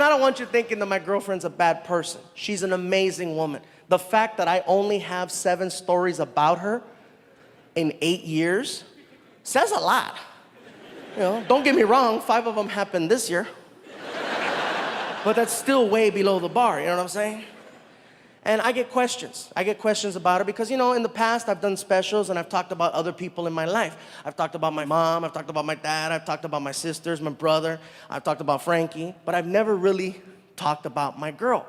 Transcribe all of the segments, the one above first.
I don't want you thinking that my girlfriend's a bad person. She's an amazing woman. The fact that I only have 7 stories about her in 8 years says a lot. You know, don't get me wrong, 5 of them happened this year. But that's still way below the bar, you know what I'm saying? And I get questions. I get questions about her because, you know, in the past I've done specials and I've talked about other people in my life. I've talked about my mom, I've talked about my dad, I've talked about my sisters, my brother, I've talked about Frankie, but I've never really talked about my girl.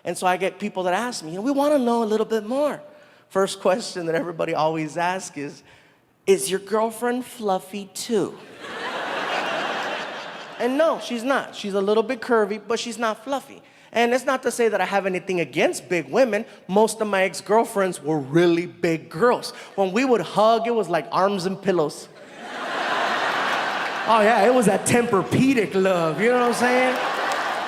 And so I get people that ask me, you know, we want to know a little bit more. First question that everybody always asks is your girlfriend fluffy too? And no, she's not. She's a little bit curvy, but she's not fluffy. And it's not to say that I have anything against big women. Most of my ex-girlfriends were really big girls. When we would hug, it was like arms and pillows. Oh yeah, it was that Tempur-Pedic love, you know what I'm saying?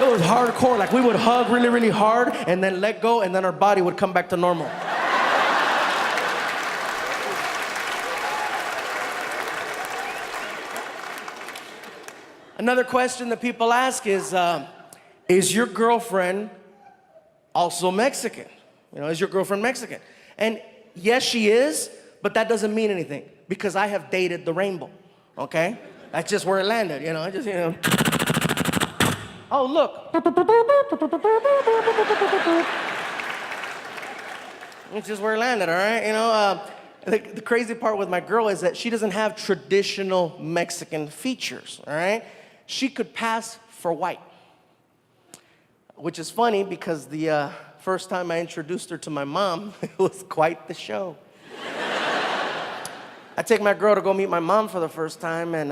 It was hardcore, like we would hug really, really hard and then let go and then our body would come back to normal. Another question that people ask is your girlfriend also Mexican? You know, is your girlfriend Mexican? And yes, she is, but that doesn't mean anything because I have dated the rainbow, okay? That's just where it landed, you know, I just, you know. Oh, look. It's just where it landed, all right? You know, the crazy part with my girl is that she doesn't have traditional Mexican features, all right? She could pass for white, which is funny because the first time I introduced her to my mom, it was quite the show. I take my girl to go meet my mom for the first time, and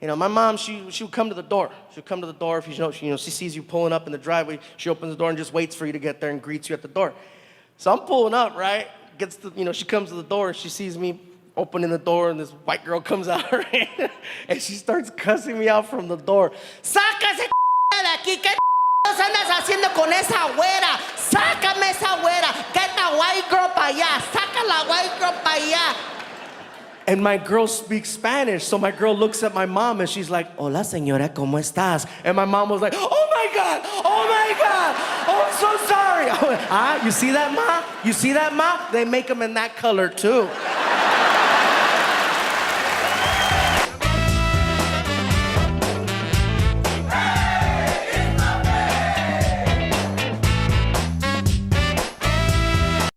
you know, my mom, she would come to the door. She would come to the door if she sees you pulling up in the driveway. She opens the door and just waits for you to get there and greets you at the door. So I'm pulling up, right? She comes to the door, she sees me opening the door, and this white girl comes out, right? And she starts cussing me out from the door. ¡Sácase de aquí! ¿Qué andas haciendo con esa güera? ¡Sácame esa güera! ¡Get the white girl para allá! ¡Saca la white girl para allá! And my girl speaks Spanish, so my girl looks at my mom and she's like, "Hola, señora, ¿cómo estás?" And my mom was like, "Oh my God! Oh my God! Oh, I'm so sorry!" I went, you see that, Ma? You see that, Ma? They make them in that color too.